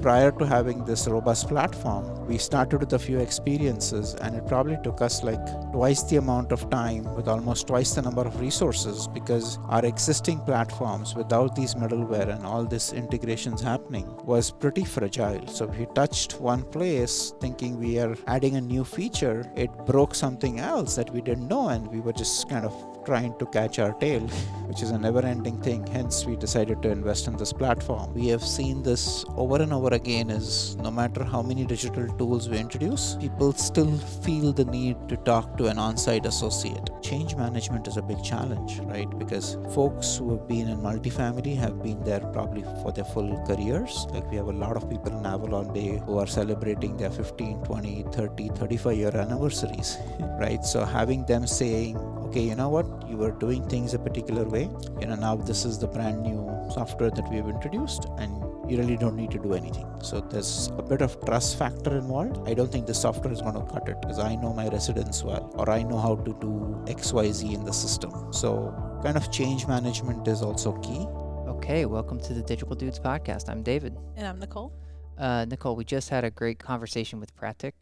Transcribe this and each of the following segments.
prior to having this robust platform, we started with a few experiences, and it probably took us like twice the amount of time with almost twice the number of resources, because our existing platforms without these middleware and all this integrations happening was pretty fragile. So if we touched one place thinking we are adding a new feature, it broke something else that we didn't know, and we were just kind of trying to catch our tail, which is a never-ending thing. Hence, we decided to invest in this platform. We have seen this over and over again, is no matter how many digital tools we introduce, people still feel the need to talk to an on-site associate. Change management is a big challenge, right? Because folks who have been in multifamily have been there probably for their full careers. Like, we have a lot of people in AvalonBay who are celebrating their 15, 20, 30, 35-year anniversaries, right? So having them saying, okay, you know what, you were doing things a particular way, now this is the brand new software that we have introduced, and you really don't need to do anything. So there's a bit of trust factor involved. I don't think the software is going to cut it, because I know my residents well, or I know how to do XYZ in the system. So kind of change management is also key. Okay, welcome to the Digital Dudes podcast. I'm David. And I'm Nicole. Nicole, we just had a great conversation with Pratik.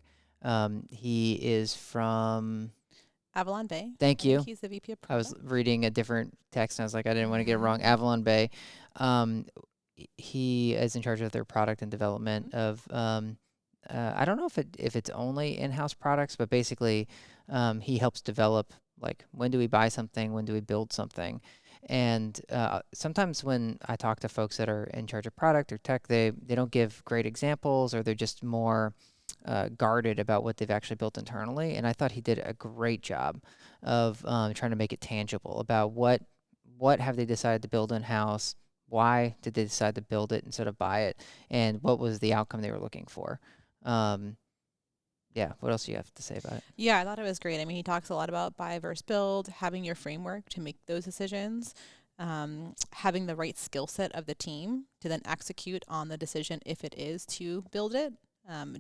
He is from AvalonBay. Thank you. He's the VP of PropTech. I was reading a different text, and I was like, I didn't want to get it wrong. AvalonBay. He is in charge of their product and development of. I don't know if it's only in-house products, but basically, he helps develop, like, when do we buy something, when do we build something. And sometimes when I talk to folks that are in charge of product or tech, they don't give great examples, or they're just more guarded about what they've actually built internally. And I thought he did a great job of trying to make it tangible about what have they decided to build in-house, why did they decide to build it instead of buy it, and what was the outcome they were looking for. Yeah, what else do you have to say about it? Yeah, I thought it was great. I mean, he talks a lot about buy versus build, having your framework to make those decisions, having the right skill set of the team to then execute on the decision if it is to build it,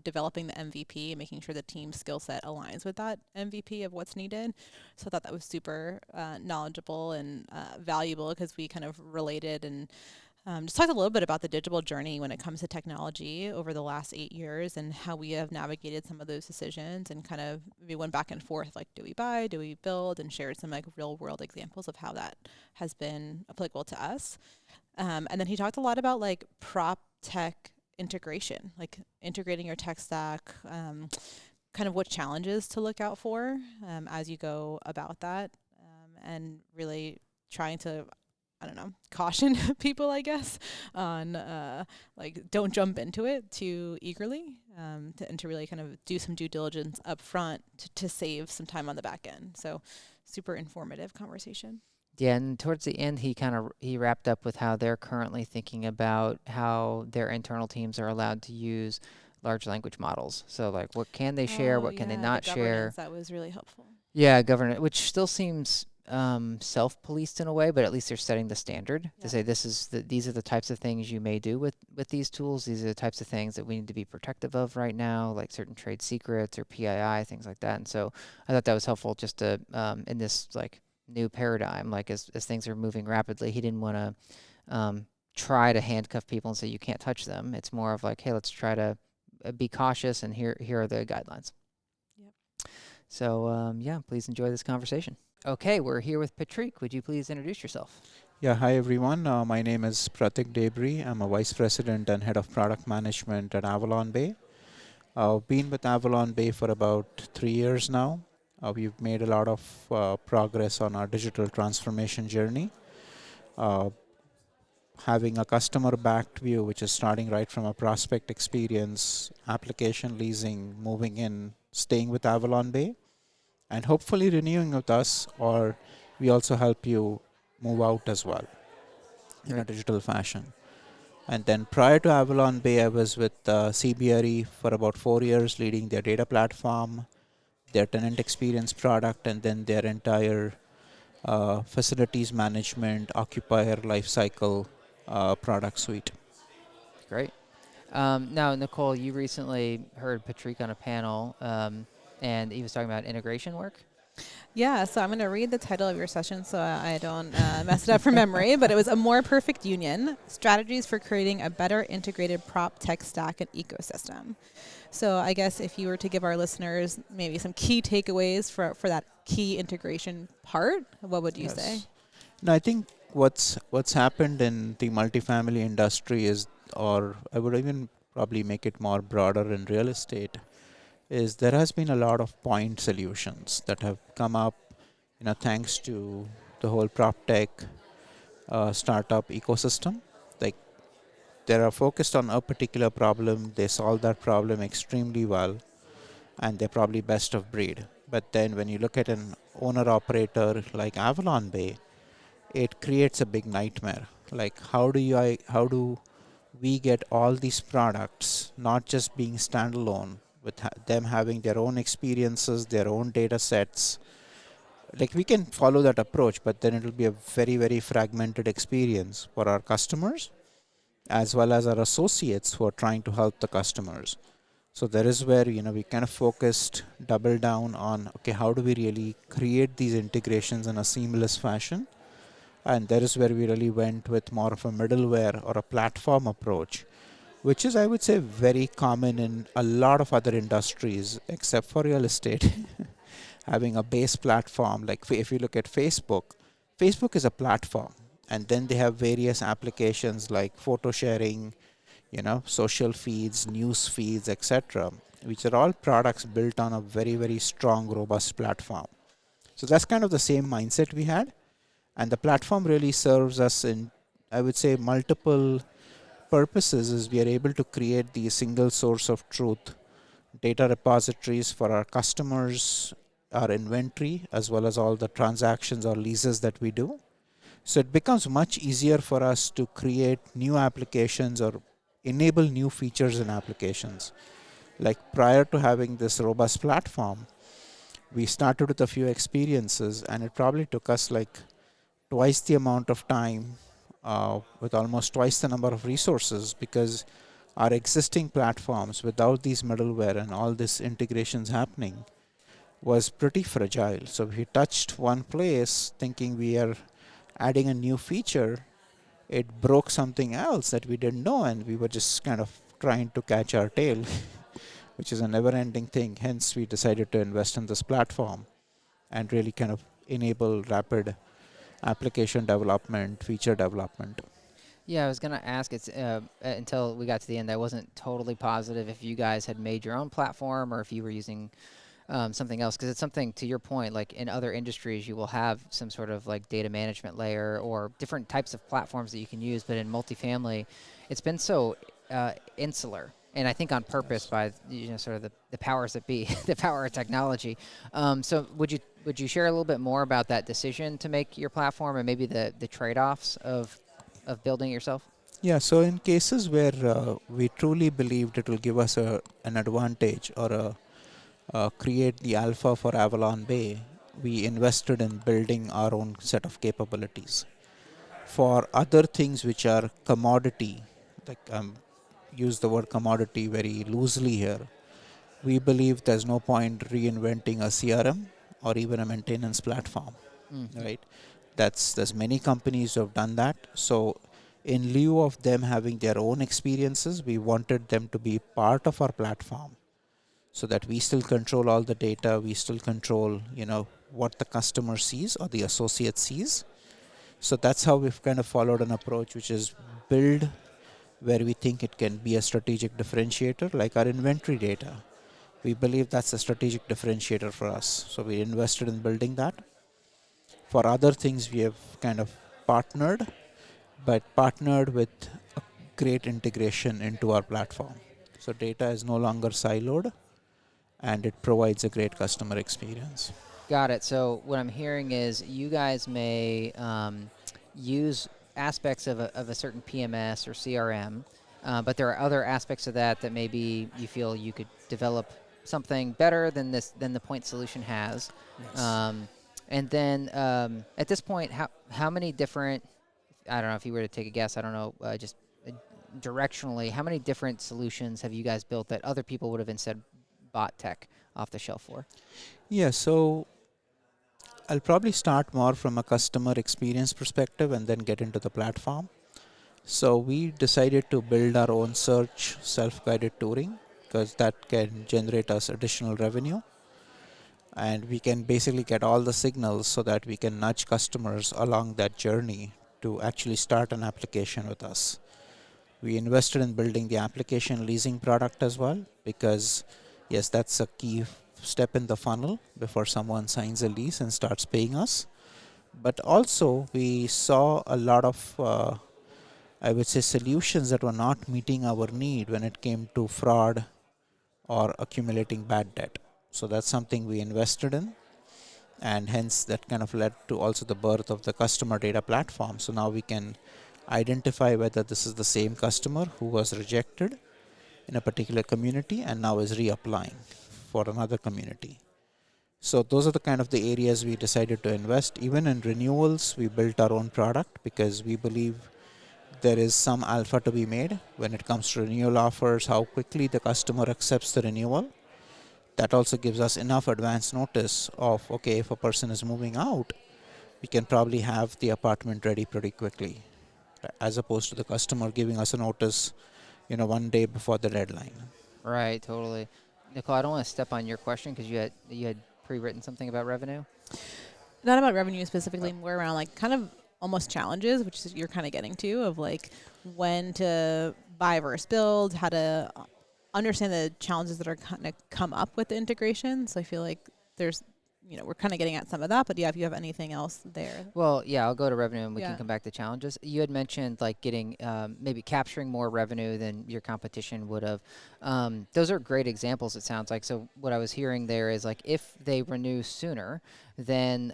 developing the MVP and making sure the team skill set aligns with that MVP of what's needed. So I thought that was super knowledgeable and valuable, because we kind of related and just talked a little bit about the Digible journey when it comes to technology over the last 8 years, and how we have navigated some of those decisions, and kind of we went back and forth, like, do we buy, do we build, and shared some like real world examples of how that has been applicable to us. And then he talked a lot about like prop tech integration, like integrating your tech stack, kind of what challenges to look out for as you go about that, and really trying to, I don't know, caution people, I guess, on like, don't jump into it too eagerly, and to really kind of do some due diligence up front to save some time on the back end. So super informative conversation. Yeah, and towards the end, he wrapped up with how they're currently thinking about how their internal teams are allowed to use large language models. So, like, what can they share, what can they not share? That was really helpful. Yeah, governance, which still seems self-policed in a way, but at least they're setting the standard to say these are the types of things you may do with these tools. These are the types of things that we need to be protective of right now, like certain trade secrets or PII, things like that. And so I thought that was helpful, just to in this like new paradigm, like as things are moving rapidly. He didn't want to try to handcuff people and say you can't touch them. It's more of like, hey, let's try to be cautious, and here are the guidelines. Yep. So yeah, please enjoy this conversation. Okay, we're here with Pratik. Would you please introduce yourself? Yeah, hi everyone. My name is Pratik Dhebri. I'm a Vice President and Head of Product Management at AvalonBay. I've been with AvalonBay for about 3 years now. We've made a lot of progress on our digital transformation journey. Having a customer-backed view, which is starting right from a prospect experience, application leasing, moving in, staying with AvalonBay, and hopefully renewing with us, or we also help you move out as well in a digital fashion. And then prior to AvalonBay, I was with CBRE for about 4 years, leading their data platform, their tenant experience product, and then their entire facilities management, occupier lifecycle product suite. Great. Now, Nicole, you recently heard Pratik on a panel, and he was talking about integration work. Yeah, so I'm going to read the title of your session so I don't mess it up from memory, but it was A More Perfect Union, Strategies for Creating a Better Integrated Prop Tech Stack and Ecosystem. So I guess if you were to give our listeners maybe some key takeaways for that key integration part, what would you say? Yes. No, I think what's happened in the multifamily industry is, or I would even probably make it more broader in real estate, is there has been a lot of point solutions that have come up, thanks to the whole PropTech startup ecosystem. Like they are focused on a particular problem, they solve that problem extremely well, and they're probably best of breed. But then when you look at an owner operator like AvalonBay, it creates a big nightmare. Like how do we get all these products not just being standalone with them having their own experiences, their own data sets. Like we can follow that approach, but then it will be a very very fragmented experience for our customers as well as our associates who are trying to help the customers. So there is where we kind of focused, double down on, okay, how do we really create these integrations in a seamless fashion? And there is where we really went with more of a middleware or a platform approach, which is, I would say, very common in a lot of other industries except for real estate. Having a base platform, like if you look at Facebook is a platform, and then they have various applications like photo sharing, social feeds, news feeds, etc., which are all products built on a very, very strong, robust platform. So that's kind of the same mindset we had. And the platform really serves us in, I would say, multiple purposes. Is we are able to create the single source of truth data repositories for our customers, our inventory, as well as all the transactions or leases that we do. So it becomes much easier for us to create new applications or enable new features in applications. Like prior to having this robust platform, we started with a few experiences, and it probably took us like twice the amount of time with almost twice the number of resources, because our existing platforms without these middleware and all this integrations happening was pretty fragile. So we touched one place thinking we are adding a new feature, it broke something else that we didn't know, and we were just kind of trying to catch our tail, which is a never ending thing. Hence, we decided to invest in this platform and really kind of enable rapid application development, feature development. Yeah, I was gonna ask. It's until we got to the end, I wasn't totally positive if you guys had made your own platform or if you were using something else, because it's something, to your point, like in other industries you will have some sort of like data management layer or different types of platforms that you can use, but in multifamily it's been so insular, and I think on purpose Yes. by sort of the powers that be, the power of technology. So would you share a little bit more about that decision to make your platform and maybe the trade-offs of building it yourself? Yeah, so in cases where we truly believed it will give us an advantage or create the alpha for Avalon Bay, we invested in building our own set of capabilities. For other things which are commodity, like use the word commodity very loosely here, we believe there's no point reinventing a CRM or even a maintenance platform, Mm-hmm. right? There's many companies who have done that. So in lieu of them having their own experiences, we wanted them to be part of our platform so that we still control all the data, we still control, what the customer sees or the associate sees. So that's how we've kind of followed an approach which is build where we think it can be a strategic differentiator, like our inventory data. We believe that's a strategic differentiator for us. So we invested in building that. For other things, we have kind of partnered, but partnered with a great integration into our platform. So data is no longer siloed, and it provides a great customer experience. Got it. So what I'm hearing is you guys may use aspects of a certain PMS or CRM, but there are other aspects of that that maybe you feel you could develop something better than the point solution has. Yes. Um, and then at this point, how many different, I don't know if you were to take a guess, I don't know, just directionally, how many different solutions have you guys built that other people would have instead bought tech off the shelf for? Yeah, so I'll probably start more from a customer experience perspective and then get into the platform. So we decided to build our own search self-guided touring because that can generate us additional revenue, and we can basically get all the signals so that we can nudge customers along that journey to actually start an application with us. We invested in building the application leasing product as well because, yes, that's a key step in the funnel before someone signs a lease and starts paying us. But also, we saw a lot of, I would say, solutions that were not meeting our need when it came to fraud or accumulating bad debt. So that's something we invested in, and hence that kind of led to also the birth of the customer data platform. So now we can identify whether this is the same customer who was rejected in a particular community and now is reapplying for another community. So those are the kind of the areas we decided to invest. Even in renewals, we built our own product because we believe there is some alpha to be made when it comes to renewal offers, how quickly the customer accepts the renewal. That also gives us enough advance notice of, okay, if a person is moving out, we can probably have the apartment ready pretty quickly, as opposed to the customer giving us a notice, 1 day before the deadline. Right, totally. Nicole, I don't want to step on your question because you had pre-written something about revenue. Not about revenue specifically, more around like kind of almost challenges, which is you're kind of getting to, of like when to buy versus build, how to understand the challenges that are kind of come up with the integration. So I feel like there's, we're kind of getting at some of that, but yeah, if you have anything else there. Well, yeah, I'll go to revenue and we Yeah. can come back to challenges. You had mentioned like getting maybe capturing more revenue than your competition would have. Those are great examples, it sounds like. So what I was hearing there is like if they renew sooner, then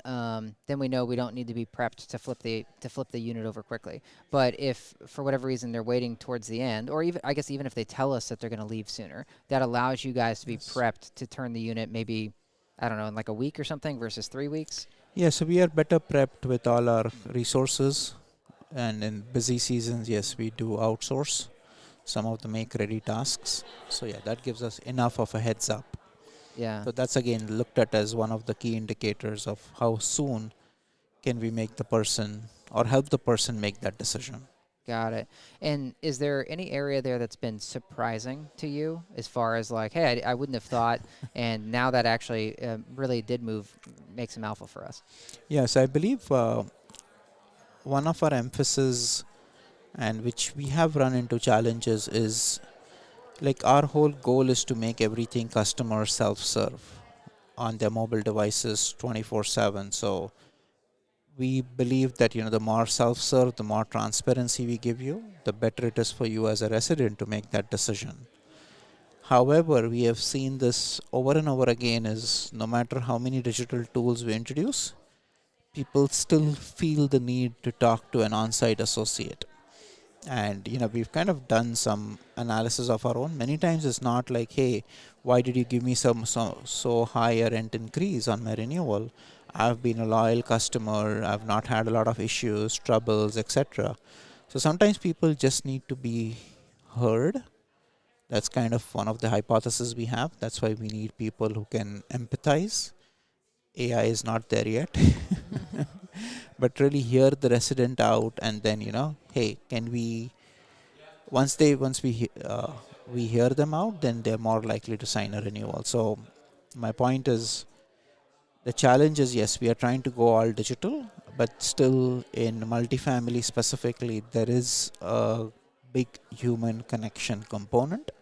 we know we don't need to be prepped to flip the unit over quickly. But if for whatever reason they're waiting towards the end, or even I guess even if they tell us that they're going to leave sooner, that allows you guys to be Yes. prepped to turn the unit maybe, I don't know, in like a week or something versus 3 weeks. Yeah, so we are better prepped with all our resources, and in busy seasons, yes, we do outsource some of the make ready tasks. So yeah, that gives us enough of a heads up. Yeah. So that's again looked at as one of the key indicators of how soon can we make the person or help the person make that decision. Got it. And is there any area there that's been surprising to you as far as like, hey, I wouldn't have thought, and now that actually really did make some alpha for us? Yes, I believe one of our emphasis and which we have run into challenges is like our whole goal is to make everything customer self-serve on their mobile devices 24/7. So we believe that the more self-serve, the more transparency we give you, the better it is for you as a resident to make that decision. However, we have seen this over and over again is no matter how many digital tools we introduce, people still feel the need to talk to an on-site associate. And we've kind of done some analysis of our own. Many times it's not like, hey, why did you give me so high a rent increase on my renewal? I've been a loyal customer, I've not had a lot of issues, troubles, etc. So sometimes people just need to be heard. That's kind of one of the hypotheses we have. That's why we need people who can empathize. AI is not there yet. But really hear the resident out, and then hey, can we once we hear them out, then they're more likely to sign a renewal. So my point is, the challenge is, yes, we are trying to go all digital, but still in multifamily specifically, there is a big human connection component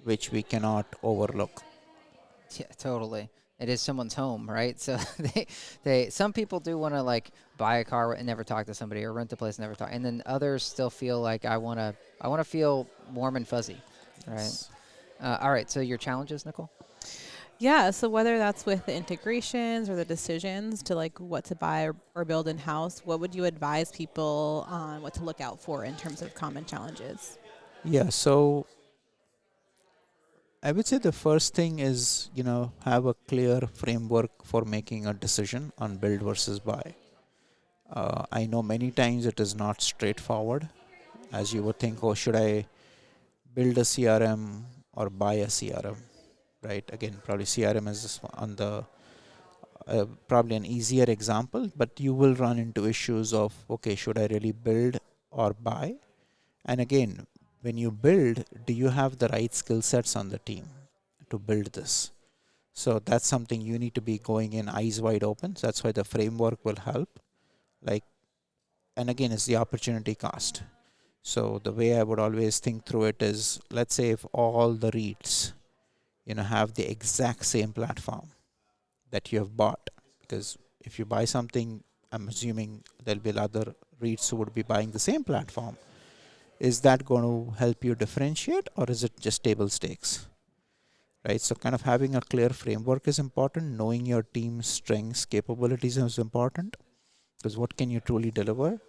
which we cannot overlook. Yeah, totally. It is someone's home, right? So some people do want to like buy a car and never talk to somebody, or rent a place and never talk, and then others still feel like I want to feel warm and fuzzy, right? Yes. All right. So your challenges, Nicole? Yeah, so whether that's with the integrations or the decisions to like what to buy or build in house, what would you advise people on what to look out for in terms of common challenges? Yeah, so I would say the first thing is, have a clear framework for making a decision on build versus buy. I know many times it is not straightforward, as you would think, oh, should I build a CRM or buy a CRM, right? Again, probably CRM is on the probably an easier example, but you will run into issues of, okay, should I really build or buy? And again, when you build, do you have the right skill sets on the team to build this? So that's something you need to be going in eyes wide open. So that's why the framework will help. Like, and again, it's the opportunity cost. So the way I would always think through it is, let's say if all the REITs, have the exact same platform that you have bought, because if you buy something, I'm assuming there'll be other REITs who would be buying the same platform. Is that going to help you differentiate, or is it just table stakes? Right? So kind of having a clear framework is important. Knowing your team's strengths, capabilities is important, because what can you truly deliver?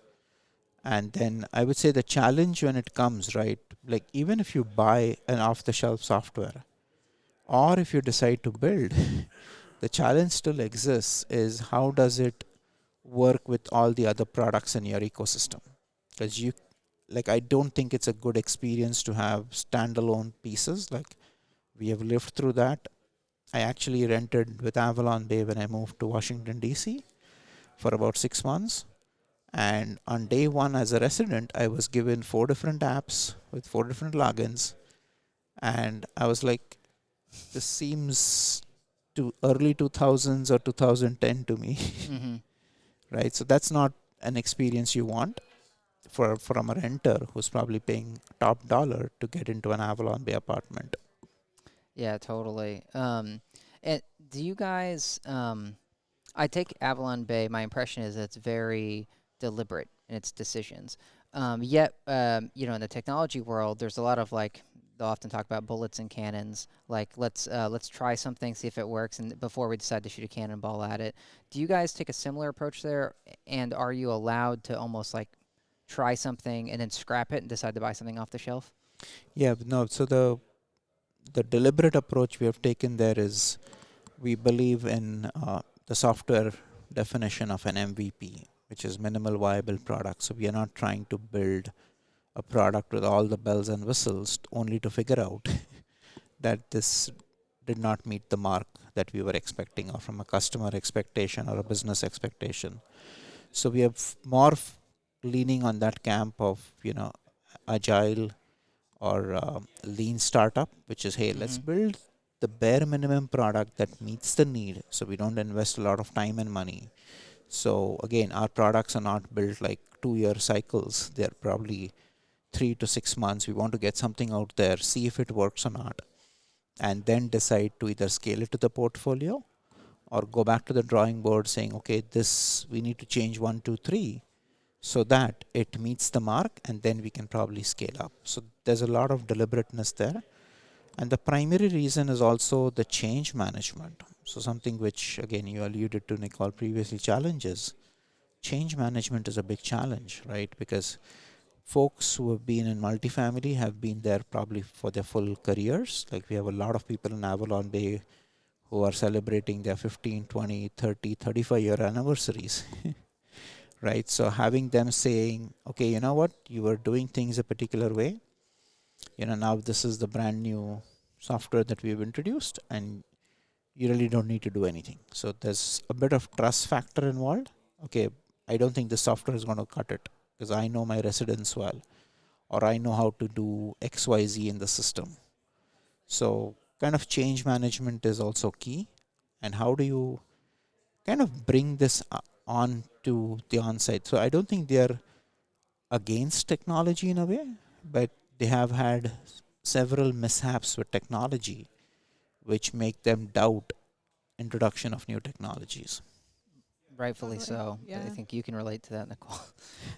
And then I would say the challenge when it comes, right? Like even if you buy an off the shelf software, or if you decide to build, the challenge still exists is how does it work with all the other products in your ecosystem? Because I don't think it's a good experience to have standalone pieces. Like we have lived through that. I actually rented with AvalonBay when I moved to Washington, D.C. for about 6 months. And on day one, as a resident, I was given 4 different apps with 4 different logins. And I was like, this seems to early 2000s or 2010 to me, Mm-hmm. right? So that's not an experience you want from a renter who's probably paying top dollar to get into an AvalonBay apartment. Yeah, totally. And do you guys? I take Avalon Bay. My impression is it's very deliberate in its decisions. Yet, in the technology world, there's a lot of like they'll often talk about bullets and cannons. Like let's try something, see if it works, and before we decide to shoot a cannonball at it. Do you guys take a similar approach there? And are you allowed to almost like try something and then scrap it and decide to buy something off the shelf? Yeah, no. So the deliberate approach we have taken there is we believe in the software definition of an MVP, which is minimal viable product. So we are not trying to build a product with all the bells and whistles only to figure out that this did not meet the mark that we were expecting, or from a customer expectation or a business expectation. So we have more leaning on that camp of agile or lean startup, which is, hey, let's Mm-hmm. build the bare minimum product that meets the need, so we don't invest a lot of time and money. So again, our products are not built like 2-year cycles. They're probably 3 to 6 months. We want to get something out there, see if it works or not, and then decide to either scale it to the portfolio or go back to the drawing board saying, okay, this we need to change 1, 2, 3 so that it meets the mark, and then we can probably scale up. So there's a lot of deliberateness there. And the primary reason is also the change management. So something which again you alluded to, Nicole, previously, challenges. Change management is a big challenge, right? Because folks who have been in multifamily have been there probably for their full careers. Like we have a lot of people in Avalon Bay who are celebrating their 15, 20, 30, 35-year anniversaries, right? So having them saying, okay, you know what, you were doing things a particular way, now this is the brand new software that we've introduced, and you really don't need to do anything. So there's a bit of trust factor involved. Okay, I don't think the software is going to cut it because I know my residents well, or I know how to do XYZ in the system. So kind of change management is also key. And how do you kind of bring this on to the on-site? So I don't think they're against technology in a way, but they have had several mishaps with technology which make them doubt introduction of new technologies. Rightfully Totally. so. I Yeah. think you can relate to that, Nicole.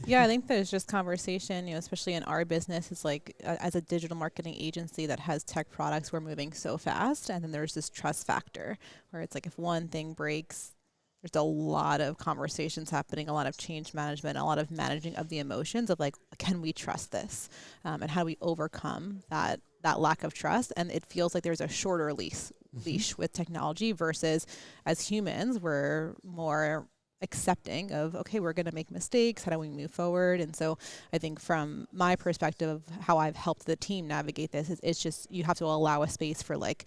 Yeah, I think there's just conversation, especially in our business. It's like as a digital marketing agency that has tech products, we're moving so fast. And then there's this trust factor where it's like if one thing breaks, there's a lot of conversations happening, a lot of change management, a lot of managing of the emotions of like, can we trust this? And how do we overcome that lack of trust? And it feels like there's a shorter leash with technology versus as humans, we're more accepting of, okay, we're going to make mistakes, how do we move forward? And so I think from my perspective of how I've helped the team navigate this is it's just you have to allow a space for like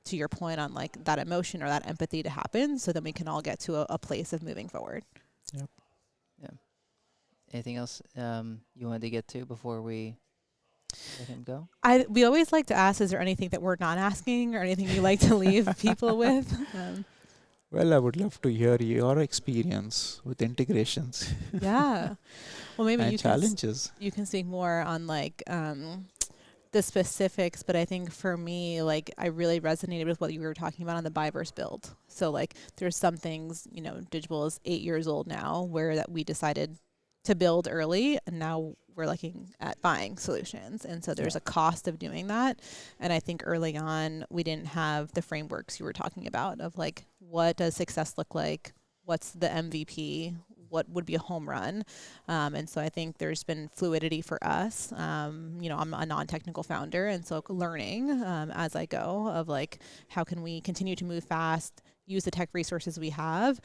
to your point on like that emotion or that empathy to happen, so then we can all get to a place of moving forward. Yep. Yeah. Anything else you wanted to get to before we let him go? We always like to ask, is there anything that we're not asking or anything you like to leave people with? Well, I would love to hear your experience with integrations Yeah. Well, maybe and you challenges. you can speak more on like the specifics, but I think for me, like I really resonated with what you were talking about on the buy versus build. So like there's some things, you know, Digible is 8 years old now, where that we decided to build early, and now we're looking at buying solutions. And so there's Yeah. a cost of doing that. And I think early on we didn't have the frameworks you were talking about of like, what does success look like? What's the MVP? What would be a home run? And so I think there's been fluidity for us. You know, I'm a non-technical founder, and so learning as I go of like, how can we continue to move fast, use the tech resources we have,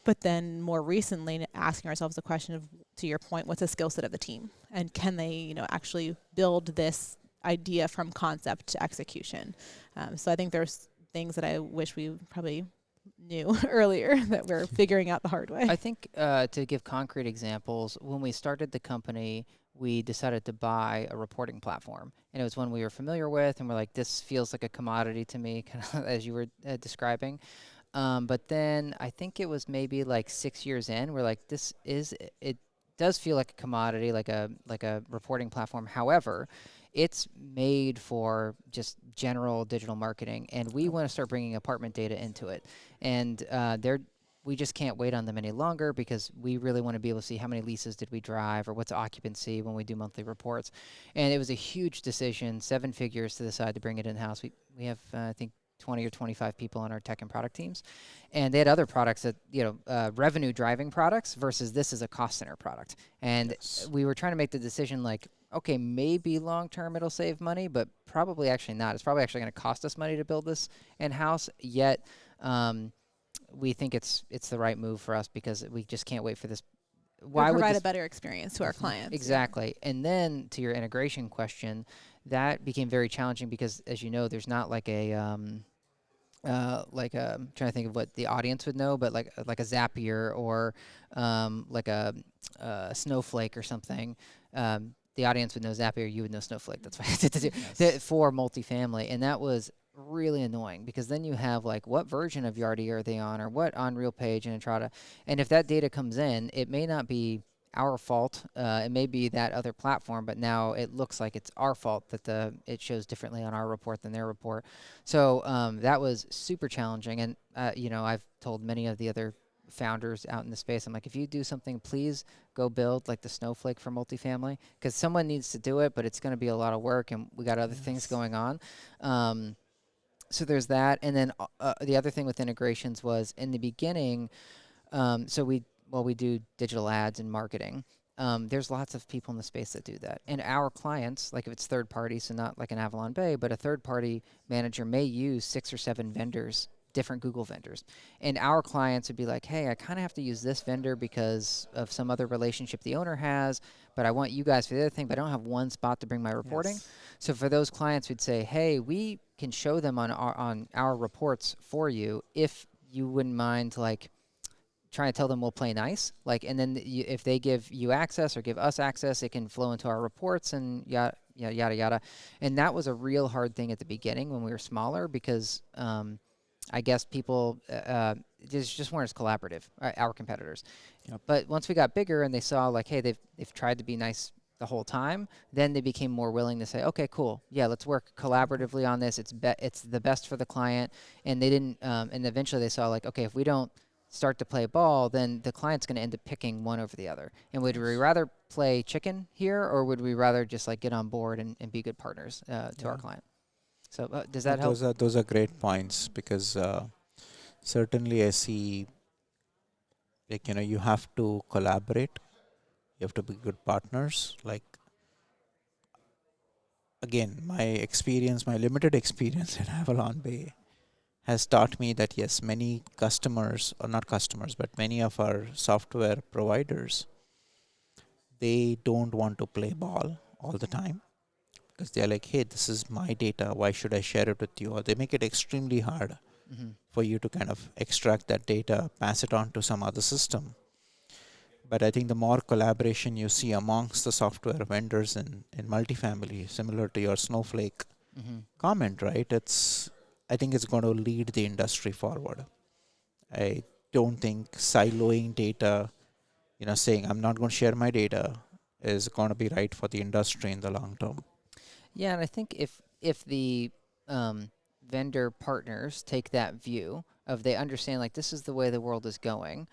but then more recently asking ourselves the question of, to your point, what's the skill set of the team? And can they, you know, actually build this idea from concept to execution? So I think there's things that I wish we probably knew earlier that we're figuring out the hard way. I think to give concrete examples, when we started the company, we decided to buy a reporting platform, and it was one we were familiar with, and we're like, this feels like a commodity to me, kind of as you were describing. But then I think it was maybe like 6 years in, we're like, it does feel like a commodity, like a reporting platform. However, it's made for just general digital marketing, and we want to start bringing apartment data into it. And we just can't wait on them any longer, because we really want to be able to see how many leases did we drive, or what's occupancy when we do monthly reports. And it was a huge decision, 7 figures to decide to bring it in-house. We have, I think, 20 or 25 people on our tech and product teams. And they had other products that, revenue driving products, versus this is a cost center product. And Yes. we were trying to make the decision like, okay, maybe long term it'll save money, but probably actually not. It's probably actually going to cost us money to build this in-house. Yet we think it's the right move for us, because we just can't wait for this. We provide a better experience to our clients. Exactly. And then to your integration question, that became very challenging, because, as you know, there's not like a trying to think of what the audience would know, but like a Zapier, or like a Snowflake or something. The audience would know Zapier, you would know Snowflake. That's why I did to do for multifamily, and that was really annoying, because then you have like, what version of Yardi are they on, or what on Real Page and Entrada, and if that data comes in, it may not be our fault. It may be that other platform, but now it looks like it's our fault that it shows differently on our report than their report. So that was super challenging. And, I've told many of the other founders out in the space, I'm like, if you do something, please go build like the Snowflake for multifamily, because someone needs to do it, but it's going to be a lot of work, and we got other things going on. So there's that. And then the other thing with integrations was, in the beginning, we do digital ads and marketing. There's lots of people in the space that do that. And our clients, like if it's third party, so not like an AvalonBay, but a third party manager may use 6 or 7 vendors, different Google vendors. And our clients would be like, hey, I kind of have to use this vendor because of some other relationship the owner has, but I want you guys for the other thing, but I don't have one spot to bring my reporting. Yes. So for those clients, we'd say, hey, we can show them on our reports for you, if you wouldn't mind, like, trying to tell them we'll play nice, like, and then if they give you access or give us access, it can flow into our reports, and yada yada yada. And that was a real hard thing at the beginning when we were smaller, because I guess people just weren't as collaborative, our competitors. Yep. But once we got bigger and they saw like, hey, they've tried to be nice the whole time, then they became more willing to say, okay, cool, yeah, let's work collaboratively on this. It's the best for the client. And they didn't, and eventually they saw like, okay, if we don't start to play ball, then the client's going to end up picking one over the other. And would we rather play chicken here, or would we rather just like get on board and be good partners to our client? So does that help? Those are great points, because certainly I see, like, you have to collaborate. You have to be good partners. Like, again, my limited experience in AvalonBay has taught me that yes, many customers, or not customers, but many of our software providers, they don't want to play ball all the time. because they're like, hey, this is my data. Why should I share it with you? Or they make it extremely hard Mm-hmm. for you to kind of extract that data, pass it on to some other system. But I think the more collaboration you see amongst the software vendors in multifamily, similar to your Snowflake Mm-hmm. comment, right? I think it's going to lead the industry forward. I don't think siloing data, saying I'm not going to share my data is going to be right for the industry in the long term. Yeah, and I think if the vendor partners take that view of they understand like this is the way the world is going,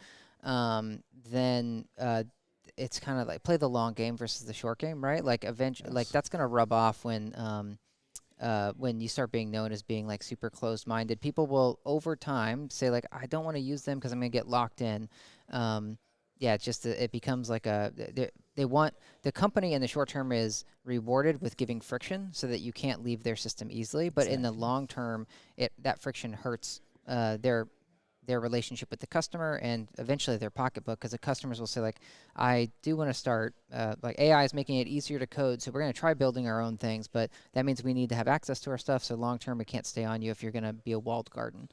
then it's kind of like play the long game versus the short game, right? Like eventually, like Yes. that's gonna rub off when you start being known as being like super closed-minded. People will over time say like, I don't want to use them because I'm gonna get locked in. Yeah, it's just it becomes like they want the company in the short term is rewarded with giving friction so that you can't leave their system easily. But in the Exactly. long term, that friction hurts their relationship with the customer and eventually their pocketbook because the customers will say like, I do want to start like AI is making it easier to code, so we're going to try building our own things, but that means we need to have access to our stuff, so long term we can't stay on you if you're going to be a walled garden.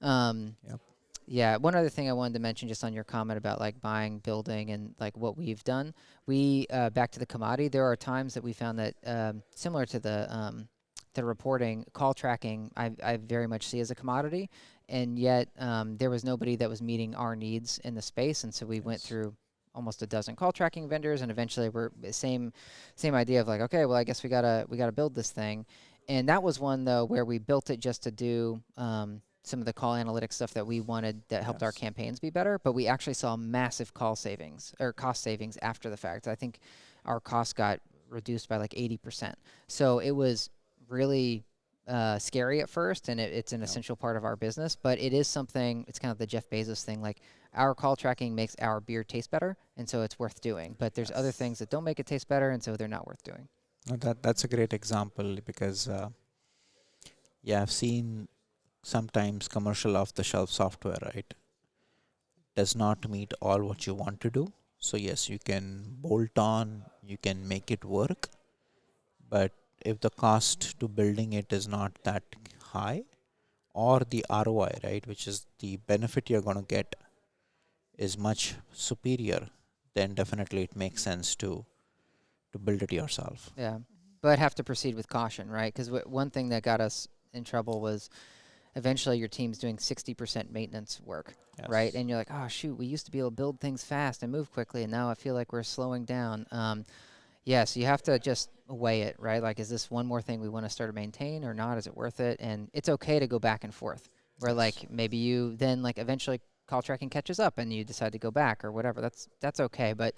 um, Yep. yeah, one other thing I wanted to mention just on your comment about like buying, building, and like what we've done. We back to the commodity. There are times that we found that similar to the reporting, call tracking, I very much see as a commodity, and yet there was nobody that was meeting our needs in the space, and so we went Yes. through almost a dozen call tracking vendors, and eventually we're same idea of like, okay, well I guess we gotta build this thing, and that was one though where we built it just to do. Some of the call analytics stuff that we wanted that helped our Yes. campaigns be better, but we actually saw massive call savings or cost savings after the fact. I think our cost got reduced by like 80%. So it was really scary at first, and it's an Yep. essential part of our business, but it is something, it's kind of the Jeff Bezos thing. Like our call tracking makes our beer taste better, and so it's worth doing. But there's other Yes. things that don't make it taste better, and so they're not worth doing. No, that's a great example because yeah, I've seen sometimes commercial off the shelf software, right, does not meet all what you want to do. So yes, you can bolt on, you can make it work, but if the cost to building it is not that high, or the ROI, right, which is the benefit you're going to get, is much superior, then definitely it makes sense to build it yourself. Yeah, but have to proceed with caution, right? Because one thing that got us in trouble was eventually your team's doing 60% maintenance work, right? Yes. And you're like, oh, shoot, we used to be able to build things fast and move quickly, and now I feel like we're slowing down. Yeah, so you have to just weigh it, right? Like, is this one more thing we want to start to maintain or not? Is it worth it? And it's okay to go back and forth, where Yes. like maybe you then like eventually call tracking catches up and you decide to go back or whatever. That's okay, but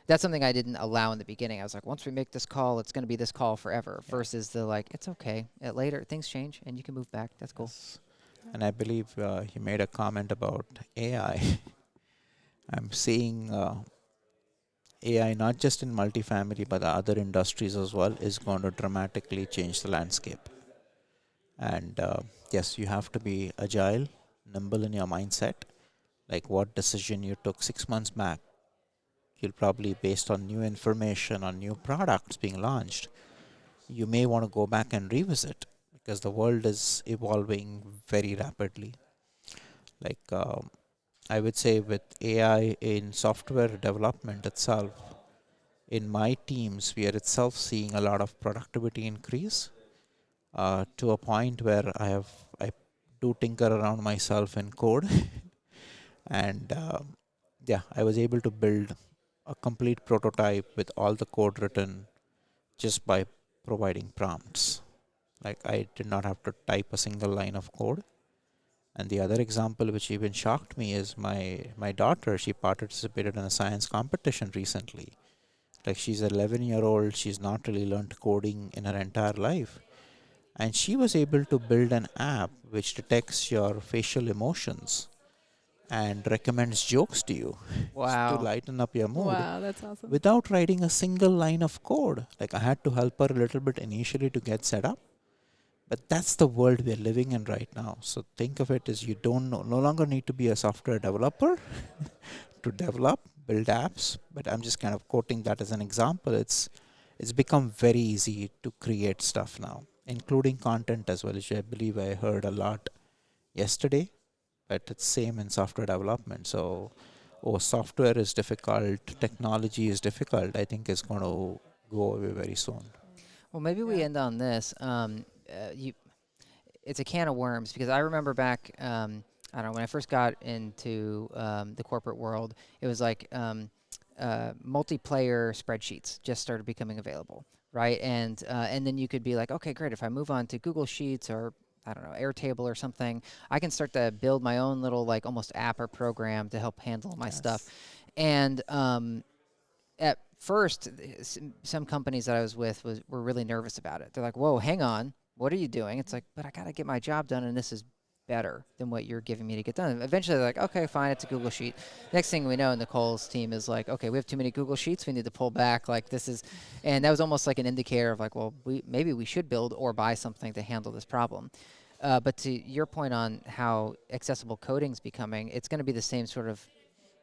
that's something I didn't allow in the beginning. I was like, once we make this call, it's going to be this call forever. Yeah. Versus the like, it's okay. Later things change and you can move back. That's cool. Yes. And I believe he made a comment about AI. I'm seeing AI not just in multifamily but other industries as well is going to dramatically change the landscape. And yes, you have to be agile, nimble in your mindset. Like what decision you took 6 months back, you'll probably, based on new information on new products being launched, you may want to go back and revisit because the world is evolving very rapidly. Like I would say with AI in software development itself, in my teams, we are itself seeing a lot of productivity increase to a point where I do tinker around myself in code, and yeah, I was able to build a complete prototype with all the code written just by providing prompts. Like I did not have to type a single line of code. And the other example, which even shocked me, is my daughter. She participated in a science competition recently. Like she's an 11-year-old. She's not really learned coding in her entire life, and she was able to build an app which detects your facial emotions and recommends jokes to you to Wow. lighten up your mood Wow, that's awesome. without writing a single line of code. Like I had to help her a little bit initially to get set up, but that's the world we're living in right now. So think of it as you don't no longer need to be a software developer to develop, build apps. But I'm just kind of quoting that as an example. it's become very easy to create stuff now, including content as well, which I believe I heard a lot yesterday, but it's same in software development. So, oh, software is difficult, technology is difficult, I think is going to go away very soon. Well, maybe we Yeah. end on this. It's a can of worms because I remember back, I don't know, when I first got into the corporate world, it was like multiplayer spreadsheets just started becoming available, right? And then you could be like, okay, great. If I move on to Google Sheets or I don't know, Airtable or something, I can start to build my own little like almost app or program to help handle my stuff. Yes. And at first, some companies that I was with were really nervous about it. They're like, "Whoa, hang on, what are you doing?" It's like, "But I gotta get my job done, and this is better than what you're giving me to get done." Eventually, they're like, "Okay, fine, it's a Google Sheet." Next thing we know, Nicole's team is like, "Okay, we have too many Google Sheets. We need to pull back. Like this is," and that was almost like an indicator of like, "Well, maybe we should build or buy something to handle this problem." But to your point on how accessible coding is becoming, it's going to be the same sort of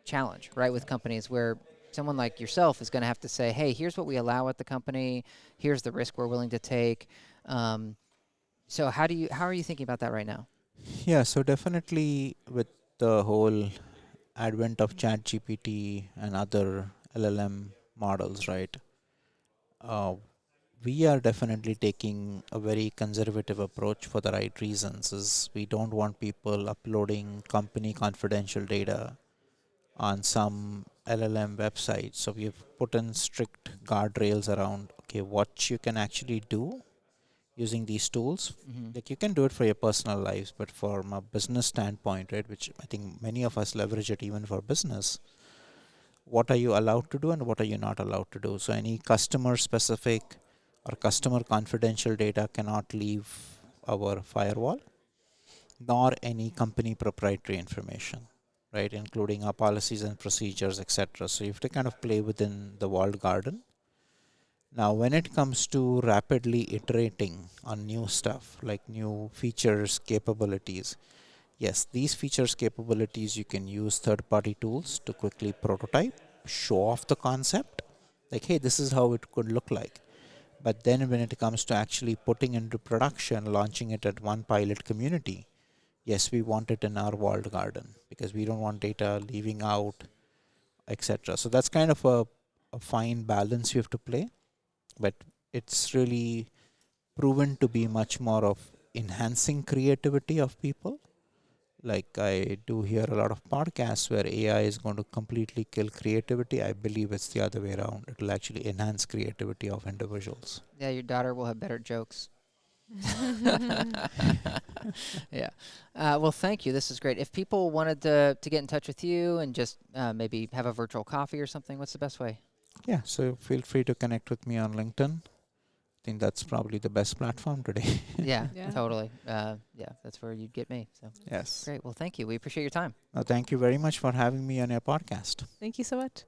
challenge, right, with companies where someone like yourself is going to have to say, hey, here's what we allow at the company, here's the risk we're willing to take. So how are you thinking about that right now? Yeah, so definitely with the whole advent of ChatGPT and other LLM models, right? Uh, we are definitely taking a very conservative approach for the right reasons. Is we don't want people uploading company confidential data on some LLM website. So we've put in strict guardrails around okay what you can actually do using these tools. Mm-hmm. Like you can do it for your personal lives, but from a business standpoint, right, which I think many of us leverage it even for business, what are you allowed to do and what are you not allowed to do? So any customer specific or customer confidential data cannot leave our firewall, nor any company proprietary information, right, including our policies and procedures, etc. So you have to kind of play within the walled garden. Now, when it comes to rapidly iterating on new stuff like new features, capabilities, yes, these features, capabilities, you can use third party tools to quickly prototype, show off the concept, like, hey, this is how it could look like. But then when it comes to actually putting into production, launching it at one pilot community, yes, we want it in our walled garden because we don't want data leaving out, etc. So that's kind of a fine balance you have to play, but it's really proven to be much more of enhancing creativity of people. Like I do hear a lot of podcasts where AI is going to completely kill creativity. I believe it's the other way around. It will actually enhance creativity of individuals. Yeah, your daughter will have better jokes. Yeah. Well, thank you. This is great. If people wanted to get in touch with you and just maybe have a virtual coffee or something, what's the best way? Yeah, so feel free to connect with me on LinkedIn. I think that's probably the best platform today. Yeah, Yeah. totally. Yeah, that's where you'd get me. So Yes. great. Well, thank you. We appreciate your time. Thank you very much for having me on your podcast. Thank you so much.